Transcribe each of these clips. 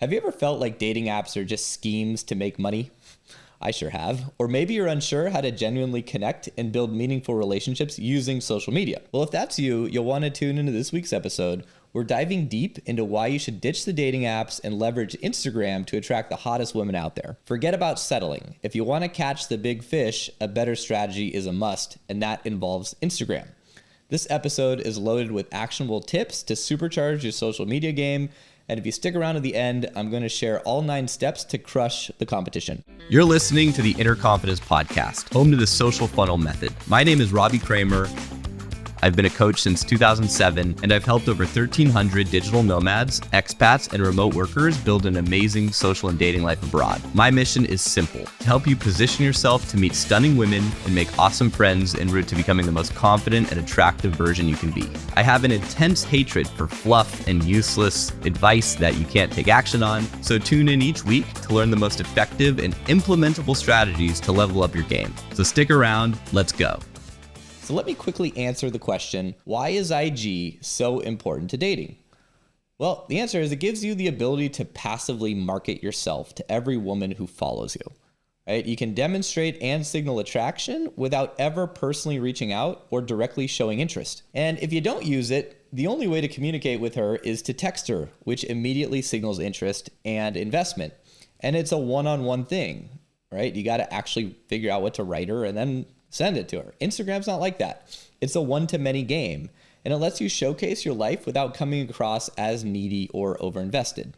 Have you ever felt like dating apps are just schemes to make money? I sure have. Or maybe you're unsure how to genuinely connect and build meaningful relationships using social media. Well, if that's you, you'll want to tune into this week's episode. We're diving deep into why you should ditch the dating apps and leverage Instagram to attract the hottest women out there. Forget about settling. If you want to catch the big fish, a better strategy is a must, and that involves Instagram. This episode is loaded with actionable tips to supercharge your social media game. And if you stick around to the end, I'm going to share all 9 steps to crush the competition. You're listening to the Inner Confidence Podcast, home to the social funnel method. My name is Robbie Kramer. I've been a coach since 2007, and I've helped over 1,300 digital nomads, expats, and remote workers build an amazing social and dating life abroad. My mission is simple: to help you position yourself to meet stunning women and make awesome friends en route to becoming the most confident and attractive version you can be. I have an intense hatred for fluff and useless advice that you can't take action on, so tune in each week to learn the most effective and implementable strategies to level up your game. So stick around, let's go. So let me quickly answer the question, why is IG so important to dating? Well, the answer is it gives you the ability to passively market yourself to every woman who follows you, right? You can demonstrate and signal attraction without ever personally reaching out or directly showing interest. And if you don't use it, the only way to communicate with her is to text her, which immediately signals interest and investment. And it's a one-on-one thing, right? You got to actually figure out what to write her and then send it to her. Instagram's not like that. It's a one-to-many game, and it lets you showcase your life without coming across as needy or overinvested.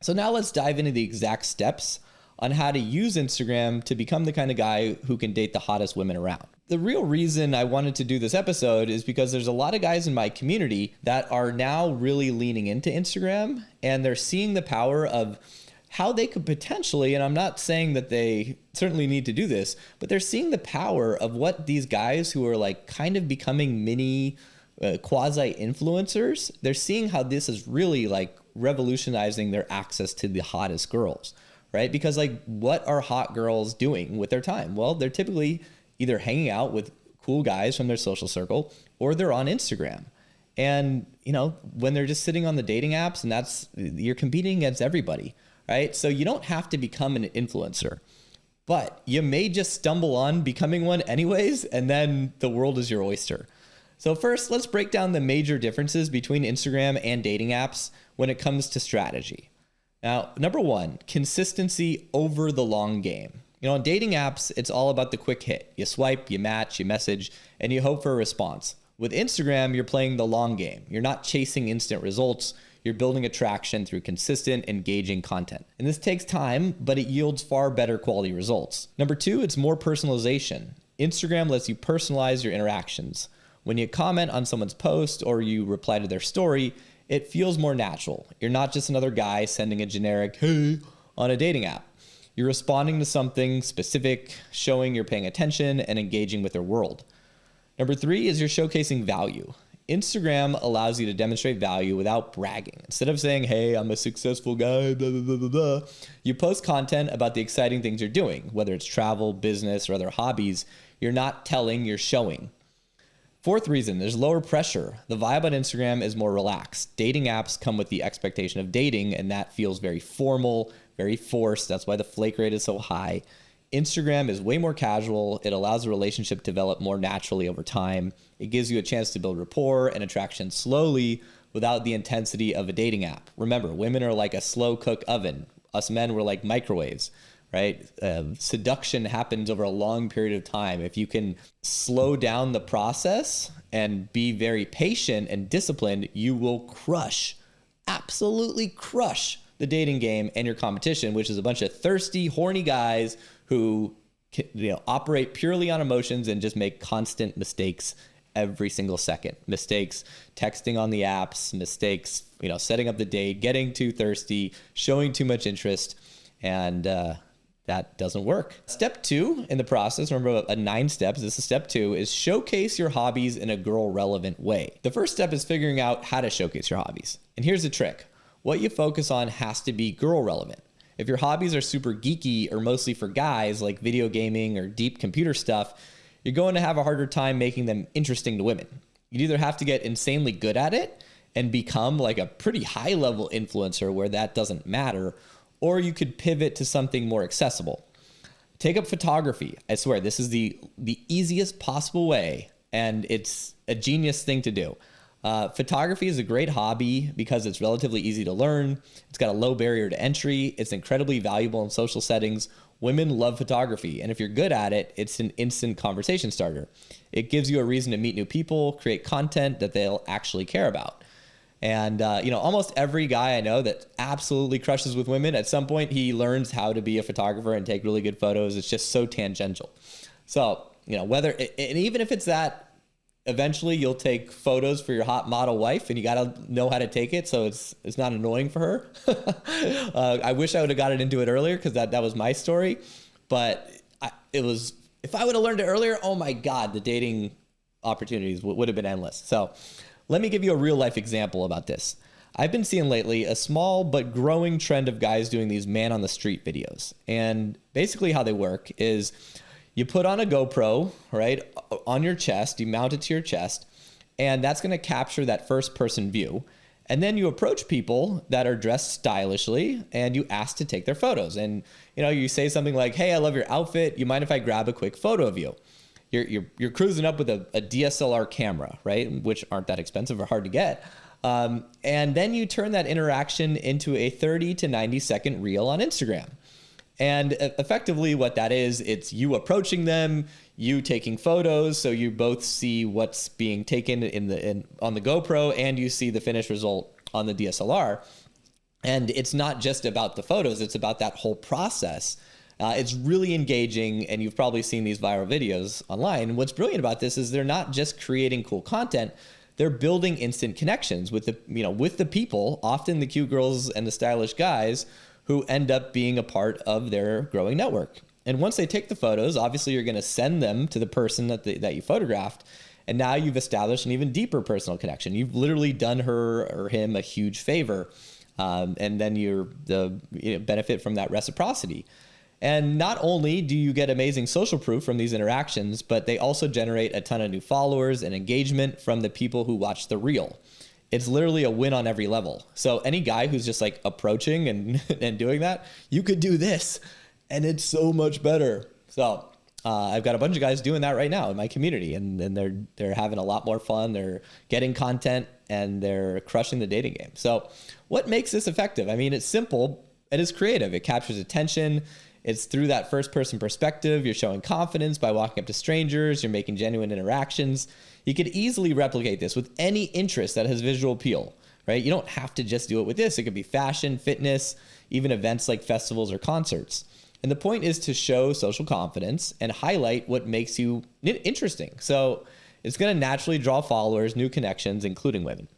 So now let's dive into the exact steps on how to use Instagram to become the kind of guy who can date the hottest women around. The real reason I wanted to do this episode is because there's a lot of guys in my community that are now really leaning into Instagram, and they're seeing the power of how they could potentially, and I'm not saying that they certainly need to do this, but they're seeing the power of what these guys who are like kind of becoming mini quasi-influencers, they're seeing how this is really like revolutionizing their access to the hottest girls, right? Because like, what are hot girls doing with their time? Well, they're typically either hanging out with cool guys from their social circle, or they're on Instagram. And, you know, when they're just sitting on the dating apps, and you're competing against everybody, right? So you don't have to become an influencer, but you may just stumble on becoming one anyways, and then the world is your oyster. So first, let's break down the major differences between Instagram and dating apps when it comes to strategy. Now, number 1, consistency over the long game. You know, on dating apps, it's all about the quick hit. You swipe, you match, you message, and you hope for a response. With Instagram, you're playing the long game. You're not chasing instant results. You're building attraction through consistent, engaging content. And this takes time, but it yields far better quality results. Number 2, it's more personalization. Instagram lets you personalize your interactions. When you comment on someone's post or you reply to their story, it feels more natural. You're not just another guy sending a generic, hey, on a dating app. You're responding to something specific, showing you're paying attention and engaging with their world. Number 3 is you're showcasing value. Instagram allows you to demonstrate value without bragging. Instead of saying, hey, I'm a successful guy, blah, blah, blah, blah, blah, you post content about the exciting things you're doing, whether it's travel, business, or other hobbies. You're not telling, you're showing. 4th reason, there's lower pressure. The vibe on Instagram is more relaxed. Dating apps come with the expectation of dating, and that feels very formal, very forced. That's why the flake rate is so high. Instagram is way more casual. It allows a relationship to develop more naturally over time. It gives you a chance to build rapport and attraction slowly without the intensity of a dating app. Remember, women are like a slow cook oven. Us men were like microwaves, right? Seduction happens over a long period of time. If you can slow down the process and be very patient and disciplined, you will absolutely crush the dating game and your competition, which is a bunch of thirsty, horny guys who operate purely on emotions and just make constant mistakes every single second. Mistakes texting on the apps, mistakes, setting up the date, getting too thirsty, showing too much interest, and that doesn't work. Step 2 in the process, remember 9 steps, this is step 2, is showcase your hobbies in a girl-relevant way. The first step is figuring out how to showcase your hobbies. And here's the trick. What you focus on has to be girl-relevant. If your hobbies are super geeky or mostly for guys, like video gaming or deep computer stuff, you're going to have a harder time making them interesting to women. You'd either have to get insanely good at it and become like a pretty high level influencer where that doesn't matter. Or you could pivot to something more accessible. Take up photography. I swear, this is the easiest possible way, and it's a genius thing to do. Photography is a great hobby because it's relatively easy to learn. It's got a low barrier to entry. It's incredibly valuable in social settings. Women love photography, and if you're good at it, it's an instant conversation starter. It gives you a reason to meet new people, create content that they'll actually care about. And, almost every guy I know that absolutely crushes with women, at some point he learns how to be a photographer and take really good photos. It's just so tangential. So, and even if it's that, eventually you'll take photos for your hot model wife, and you got to know how to take it so it's not annoying for her. I wish I would have gotten into it earlier, because that was my story. But if I would have learned it earlier, oh my God, the dating opportunities would have been endless. So let me give you a real life example about this. I've been seeing lately a small but growing trend of guys doing these man on the street videos. And basically how they work is you put on a GoPro, right, on your chest, you mount it to your chest, and that's going to capture that first person view. And then you approach people that are dressed stylishly and you ask to take their photos. And, you say something like, "Hey, I love your outfit. You mind if I grab a quick photo of you?" You're cruising up with a DSLR camera, right, which aren't that expensive or hard to get. And then you turn that interaction into a 30 to 90 second reel on Instagram. And effectively what that is, it's you approaching them, you taking photos, so you both see what's being taken on the GoPro, and you see the finished result on the DSLR. And it's not just about the photos, it's about that whole process. It's really engaging, and you've probably seen these viral videos online. And what's brilliant about this is they're not just creating cool content, they're building instant connections with the people, often the cute girls and the stylish guys, who end up being a part of their growing network. And once they take the photos, obviously you're going to send them to the person that you photographed. And now you've established an even deeper personal connection. You've literally done her or him a huge favor. And then you benefit from that reciprocity. And not only do you get amazing social proof from these interactions, but they also generate a ton of new followers and engagement from the people who watch the reel. It's literally a win on every level. So any guy who's just like approaching and doing that, you could do this, and it's so much better. So I've got a bunch of guys doing that right now in my community, and they're having a lot more fun. They're getting content, and they're crushing the dating game. So what makes this effective? I mean, it's simple and it's creative. It captures attention. It's through that first person perspective. You're showing confidence by walking up to strangers. You're making genuine interactions. You could easily replicate this with any interest that has visual appeal, right? You don't have to just do it with this. It could be fashion, fitness, even events like festivals or concerts. And the point is to show social confidence and highlight what makes you interesting. So it's going to naturally draw followers, new connections, including women.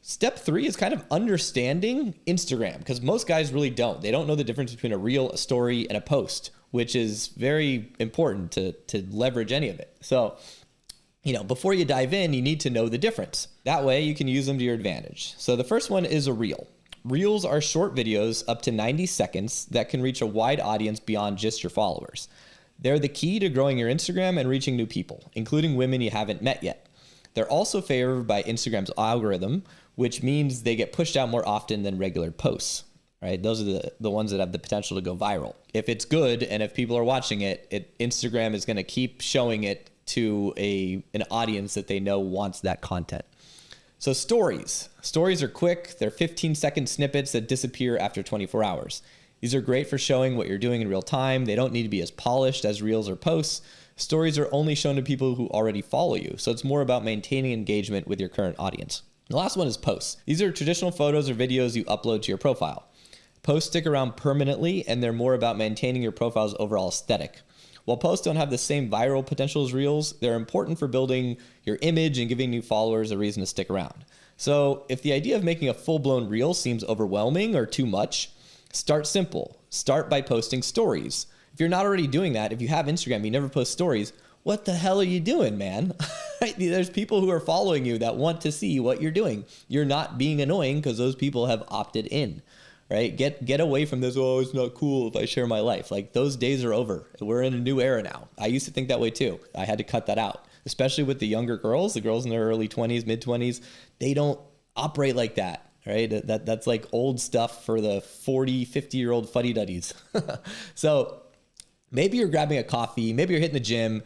Step 3 is kind of understanding Instagram, because most guys really don't. They don't know the difference between a reel, a story, and a post, which is very important to leverage any of it. So, before you dive in, you need to know the difference. That way you can use them to your advantage. So the first one is a reel. Reels are short videos up to 90 seconds that can reach a wide audience beyond just your followers. They're the key to growing your Instagram and reaching new people, including women you haven't met yet. They're also favored by Instagram's algorithm, which means they get pushed out more often than regular posts, right? Those are the ones that have the potential to go viral. If it's good and if people are watching it, Instagram is going to keep showing it to an audience that they know wants that content. So stories are quick. They're 15-second snippets that disappear after 24 hours. These are great for showing what you're doing in real time. They don't need to be as polished as reels or posts. Stories are only shown to people who already follow you. So it's more about maintaining engagement with your current audience. The last one is posts. These are traditional photos or videos you upload to your profile. Posts stick around permanently, and they're more about maintaining your profile's overall aesthetic. While posts don't have the same viral potential as reels, they're important for building your image and giving new followers a reason to stick around. So if the idea of making a full-blown reel seems overwhelming or too much, start simple. Start by posting stories. If you're not already doing that, if you have Instagram, you never post stories, what the hell are you doing, man? There's people who are following you that want to see what you're doing. You're not being annoying because those people have opted in. Right? Get away from this, oh, it's not cool if I share my life. Like, those days are over. We're in a new era now. I used to think that way too. I had to cut that out, especially with the younger girls, the girls in their early 20s, mid 20s. operate like that, right? That's like old stuff for the 40, 50-year-old fuddy-duddies. So maybe you're grabbing a coffee, maybe you're hitting the gym,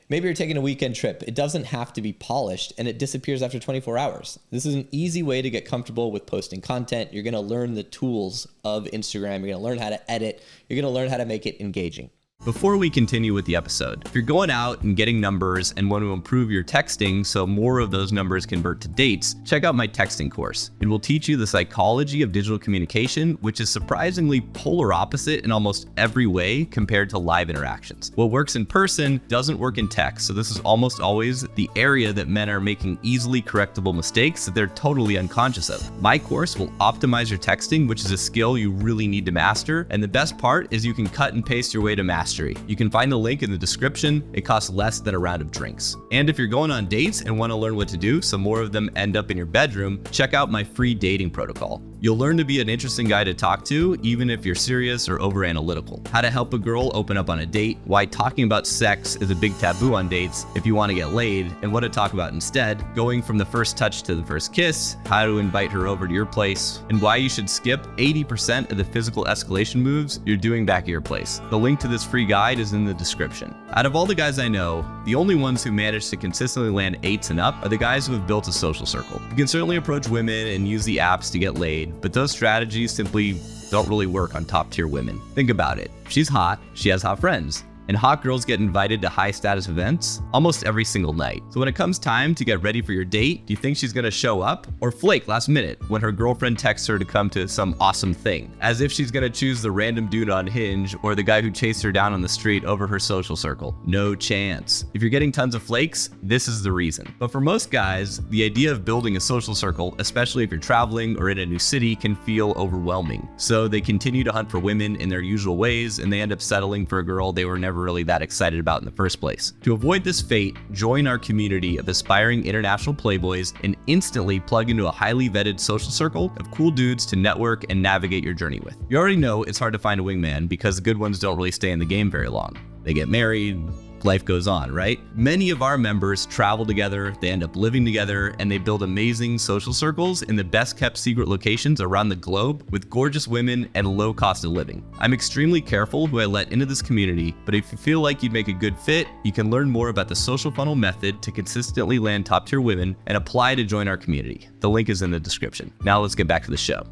maybe you're taking a weekend trip. It doesn't have to be polished, and it disappears after 24 hours. This is an easy way to get comfortable with posting content. You're going to learn the tools of Instagram. You're going to learn how to edit. You're going to learn how to make it engaging. Before we continue with the episode, if you're going out and getting numbers and want to improve your texting so more of those numbers convert to dates, check out my texting course. It will teach you the psychology of digital communication, which is surprisingly polar opposite in almost every way compared to live interactions. What works in person doesn't work in text, so this is almost always the area that men are making easily correctable mistakes that they're totally unconscious of. My course will optimize your texting, which is a skill you really need to master, and the best part is you can cut and paste your way to mastery. You can find the link in the description. It costs less than a round of drinks. And if you're going on dates and want to learn what to do so more of them end up in your bedroom, check out my free dating protocol. You'll learn to be an interesting guy to talk to, even if you're serious or over analytical. How to help a girl open up on a date, why talking about sex is a big taboo on dates if you want to get laid, and what to talk about instead, going from the first touch to the first kiss, how to invite her over to your place, and why you should skip 80% of the physical escalation moves you're doing back at your place. The link to this free guide is in the description. Out of all the guys I know, the only ones who manage to consistently land 8s and up are the guys who have built a social circle. You can certainly approach women and use the apps to get laid, but those strategies simply don't really work on top tier women. Think about it. If she's hot, she has hot friends. And hot girls get invited to high status events almost every single night. So when it comes time to get ready for your date, do you think she's gonna show up or flake last minute when her girlfriend texts her to come to some awesome thing? As if she's gonna choose the random dude on Hinge or the guy who chased her down on the street over her social circle. No chance. If you're getting tons of flakes, this is the reason. But for most guys, the idea of building a social circle, especially if you're traveling or in a new city, can feel overwhelming. So they continue to hunt for women in their usual ways, and they end up settling for a girl they were never really that excited about in the first place. To avoid this fate, join our community of aspiring international playboys and instantly plug into a highly vetted social circle of cool dudes to network and navigate your journey with. You already know it's hard to find a wingman because the good ones don't really stay in the game very long. They get married, life goes on, right? Many of our members travel together, they end up living together, and they build amazing social circles in the best kept secret locations around the globe with gorgeous women and low cost of living. I'm extremely careful who I let into this community, but if you feel like you'd make a good fit, you can learn more about the social funnel method to consistently land top tier women and apply to join our community. The link is in the description. Now let's get back to the show.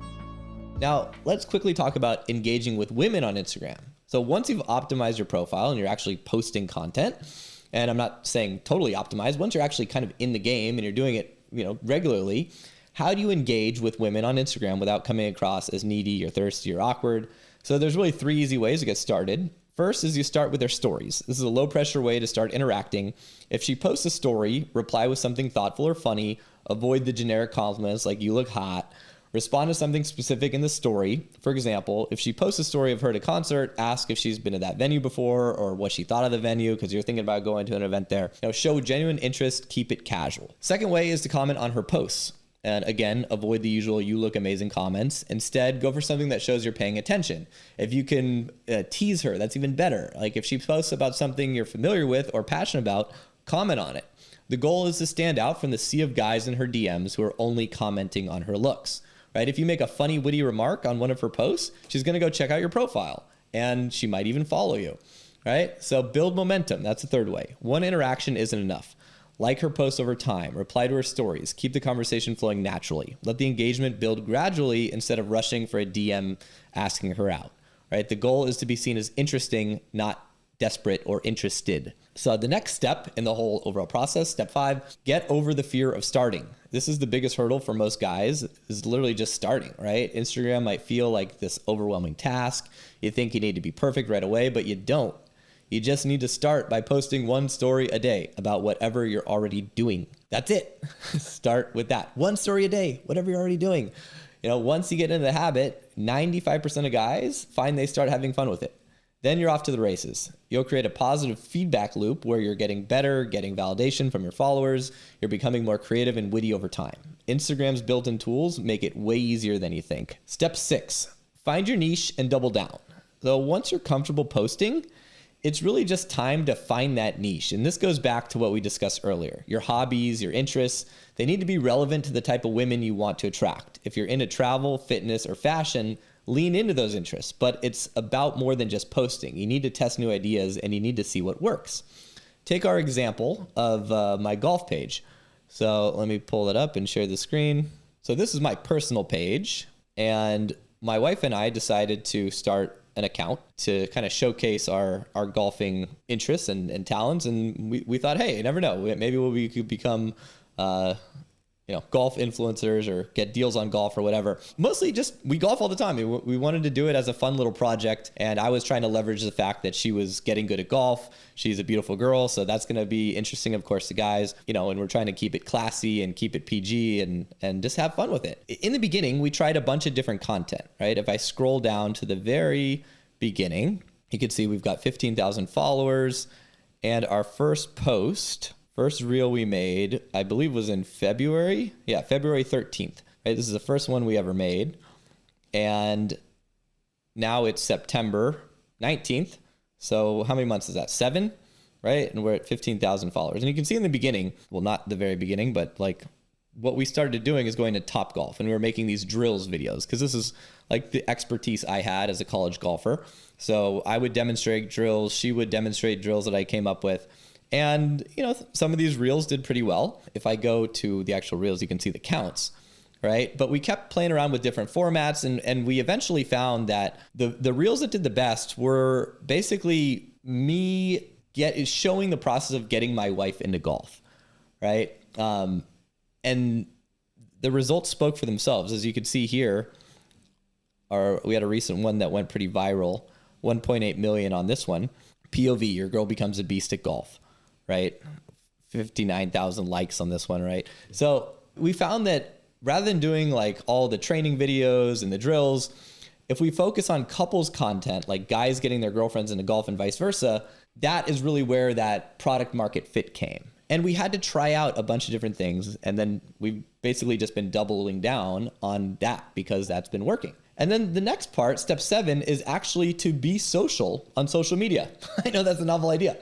Now, let's quickly talk about engaging with women on Instagram. So once you've optimized your profile and you're actually posting content, and I'm not saying totally optimized, once you're actually kind of in the game and you're doing it, regularly, how do you engage with women on Instagram without coming across as needy or thirsty or awkward? So there's really 3 easy ways to get started. First is you start with their stories. This is a low pressure way to start interacting. If she posts a story, reply with something thoughtful or funny, avoid the generic compliments like you look hot. Respond to something specific in the story. For example, if she posts a story of her at a concert, ask if she's been to that venue before or what she thought of the venue because you're thinking about going to an event there. Show genuine interest, keep it casual. Second way is to comment on her posts. And again, avoid the usual "you look amazing" comments. Instead, go for something that shows you're paying attention. If you can tease her, that's even better. Like if she posts about something you're familiar with or passionate about, comment on it. The goal is to stand out from the sea of guys in her DMs who are only commenting on her looks. Right? If you make a funny, witty remark on one of her posts, she's going to go check out your profile and she might even follow you. Right? So build momentum. That's the third way. One interaction isn't enough. Like her posts over time, reply to her stories, keep the conversation flowing naturally. Let the engagement build gradually instead of rushing for a DM asking her out. Right? The goal is to be seen as interesting, not desperate or interested. So the next step in the whole overall process, step 5, get over the fear of starting. This is the biggest hurdle for most guys, is literally just starting, right? Instagram might feel like this overwhelming task. You think you need to be perfect right away, but you don't. You just need to start by posting 1 story a day about whatever you're already doing. That's it. Start with that. 1 story a day, whatever you're already doing. Once you get into the habit, 95% of guys find they start having fun with it. Then you're off to the races. You'll create a positive feedback loop where you're getting better, getting validation from your followers. You're becoming more creative and witty over time. Instagram's built-in tools make it way easier than you think. Step 6, find your niche and double down. So once you're comfortable posting, it's really just time to find that niche. And this goes back to what we discussed earlier. Your hobbies, your interests, they need to be relevant to the type of women you want to attract. If you're into travel, fitness, or fashion, lean into those interests. But it's about more than just posting. You need to test new ideas and you need to see what works. Take our example of my golf page. So let me pull it up and share the screen. So this is my personal page. And my wife and I decided to start an account to kind of showcase our golfing interests and talents. And we thought, hey, you never know. Maybe we could become, golf influencers or get deals on golf or whatever. Mostly just, we golf all the time. We wanted to do it as a fun little project. And I was trying to leverage the fact that she was getting good at golf. She's a beautiful girl. So that's going to be interesting, of course, to guys, and we're trying to keep it classy and keep it PG and just have fun with it. In the beginning, we tried a bunch of different content, right? If I scroll down to the very beginning, you can see we've got 15,000 followers, and our first reel we made, I believe, was in February. Yeah, February 13th. Right? This is the first one we ever made. And now it's September 19th. So how many months is that? 7, right? And we're at 15,000 followers. And you can see in the beginning, well, not the very beginning, but like what we started doing is going to Topgolf, and we were making these drills videos because this is like the expertise I had as a college golfer. So I would demonstrate drills. She would demonstrate drills that I came up with. And, some of these reels did pretty well. If I go to the actual reels, you can see the counts, right? But we kept playing around with different formats, and we eventually found that the reels that did the best were basically me showing the process of getting my wife into golf, right? And the results spoke for themselves. As you can see here, we had a recent one that went pretty viral, 1.8 million on this one. POV, your girl becomes a beast at golf. Right? 59,000 likes on this one, right? So we found that rather than doing like all the training videos and the drills, if we focus on couples content, like guys getting their girlfriends into golf and vice versa, that is really where that product market fit came. And we had to try out a bunch of different things. And then we've basically just been doubling down on that because that's been working. And then the next part, step 7, is actually to be social on social media. I know that's a novel idea.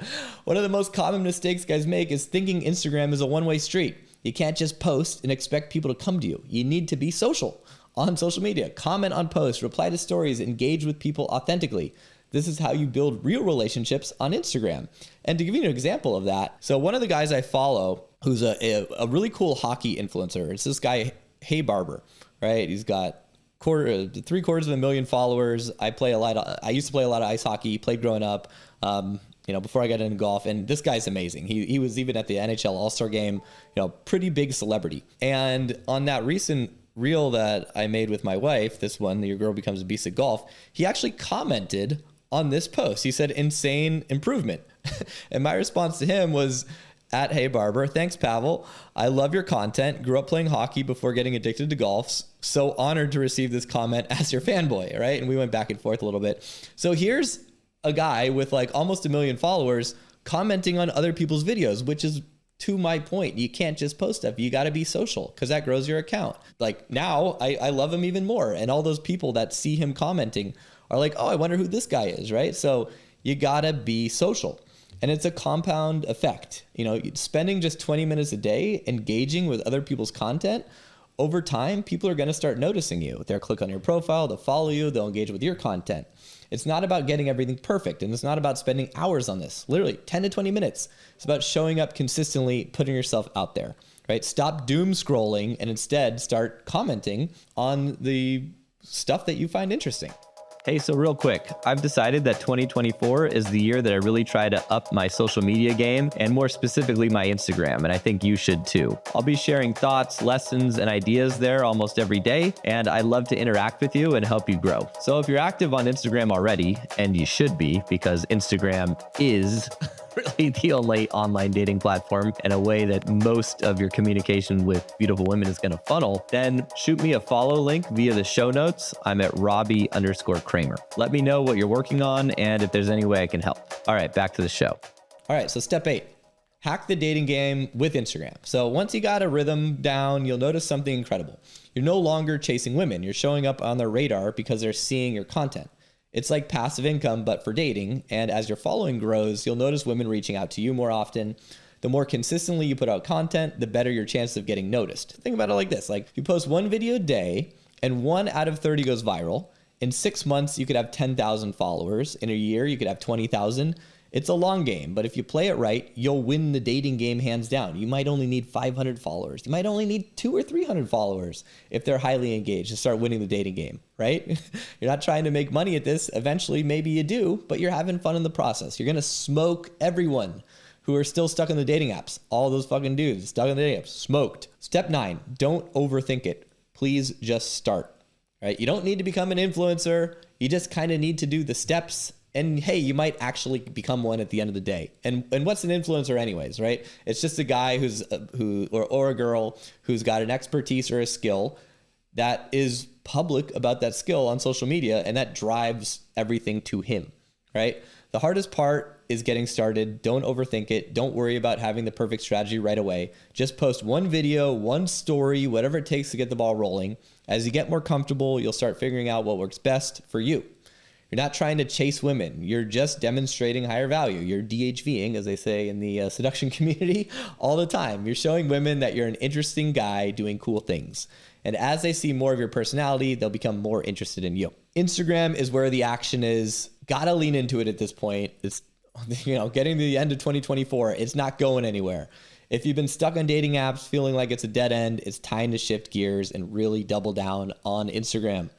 One of the most common mistakes guys make is thinking Instagram is a one-way street. You can't just post and expect people to come to you. You need to be social on social media. Comment on posts, reply to stories, engage with people authentically. This is how you build real relationships on Instagram. And to give you an example of that, so one of the guys I follow who's a really cool hockey influencer, it's this guy, Hey Barber, right? He's got 750,000 followers. I used to play a lot of ice hockey, played growing up, before I got into golf. And this guy's amazing. He was even at the NHL All-Star game, pretty big celebrity. And on that recent reel that I made with my wife, this one, Your Girl Becomes a Beast at Golf, he actually commented on this post. He said, insane improvement. And my response to him was, at Hey Barber, thanks Pavel. I love your content. Grew up playing hockey before getting addicted to golf. So honored to receive this comment as your fanboy, right? And we went back and forth a little bit. So here's a guy with like almost 1 million followers commenting on other people's videos, which is to my point. You can't just post stuff. You got to be social because that grows your account. Like now I love him even more. And all those people that see him commenting are like, oh, I wonder who this guy is, right? So you got to be social. And it's a compound effect. Spending just 20 minutes a day engaging with other people's content, over time, people are going to start noticing you. They'll click on your profile, they'll follow you, they'll engage with your content. It's not about getting everything perfect, and it's not about spending hours on this. Literally 10 to 20 minutes. It's about showing up consistently, putting yourself out there, right? Stop doom scrolling and instead start commenting on the stuff that you find interesting. Hey, so real quick, I've decided that 2024 is the year that I really try to up my social media game, and more specifically my Instagram, and I think you should too. I'll be sharing thoughts, lessons, and ideas there almost every day, and I love to interact with you and help you grow. So if you're active on Instagram already, and you should be, because Instagram is really the only online dating platform and a way that most of your communication with beautiful women is going to funnel, then shoot me a follow link via the show notes. I'm at Robbie_Kramer. Let me know what you're working on and if there's any way I can help. All right, back to the show. All right, so step 8, hack the dating game with Instagram. So once you got a rhythm down, you'll notice something incredible. You're no longer chasing women. You're showing up on their radar because they're seeing your content. It's like passive income, but for dating. And as your following grows, you'll notice women reaching out to you more often. The more consistently you put out content, the better your chances of getting noticed. Think about it like this. Like, you post one video a day and 1 out of 30 goes viral. In 6 months, you could have 10,000 followers. In a year, you could have 20,000. It's a long game, but if you play it right, you'll win the dating game hands down. You might only need 500 followers. You might only need 200 or 300 followers if they're highly engaged to start winning the dating game, right? You're not trying to make money at this. Eventually, maybe you do, but you're having fun in the process. You're going to smoke everyone who are still stuck in the dating apps. All those fucking dudes stuck in the dating apps, smoked. Step 9, don't overthink it. Please just start, right? You don't need to become an influencer. You just kind of need to do the steps. And hey, you might actually become one at the end of the day. And what's an influencer anyways, right? It's just a guy or a girl who's got an expertise or a skill that is public about that skill on social media, and that drives everything to him, right? The hardest part is getting started. Don't overthink it. Don't worry about having the perfect strategy right away. Just post one video, one story, whatever it takes to get the ball rolling. As you get more comfortable, you'll start figuring out what works best for you. You're not trying to chase women. You're just demonstrating higher value. You're DHVing, as they say in the seduction community, all the time. You're showing women that you're an interesting guy doing cool things. And as they see more of your personality, they'll become more interested in you. Instagram is where the action is. Gotta lean into it at this point. It's, getting to the end of 2024. It's not going anywhere. If you've been stuck on dating apps feeling like it's a dead end, it's time to shift gears and really double down on Instagram.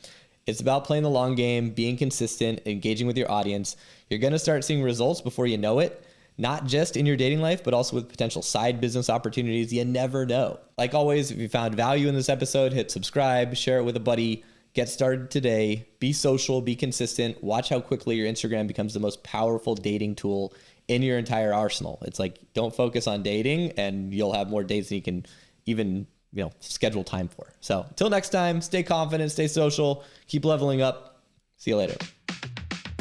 It's about playing the long game, being consistent, engaging with your audience. You're going to start seeing results before you know it, not just in your dating life, but also with potential side business opportunities. You never know. Like always, if you found value in this episode, hit subscribe, share it with a buddy, get started today, be social, be consistent, watch how quickly your Instagram becomes the most powerful dating tool in your entire arsenal. It's like, don't focus on dating and you'll have more dates than you can even schedule time for. So until next time, stay confident, stay social, keep leveling up. See you later.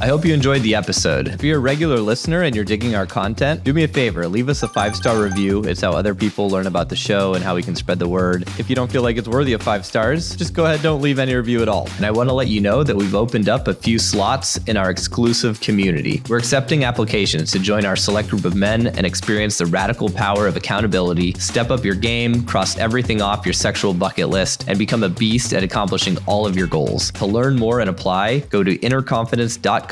I hope you enjoyed the episode. If you're a regular listener and you're digging our content, do me a favor, leave us a 5-star review. It's how other people learn about the show and how we can spread the word. If you don't feel like it's worthy of 5 stars, just go ahead, don't leave any review at all. And I want to let you know that we've opened up a few slots in our exclusive community. We're accepting applications to join our select group of men and experience the radical power of accountability, step up your game, cross everything off your sexual bucket list, and become a beast at accomplishing all of your goals. To learn more and apply, go to innerconfidence.com/community.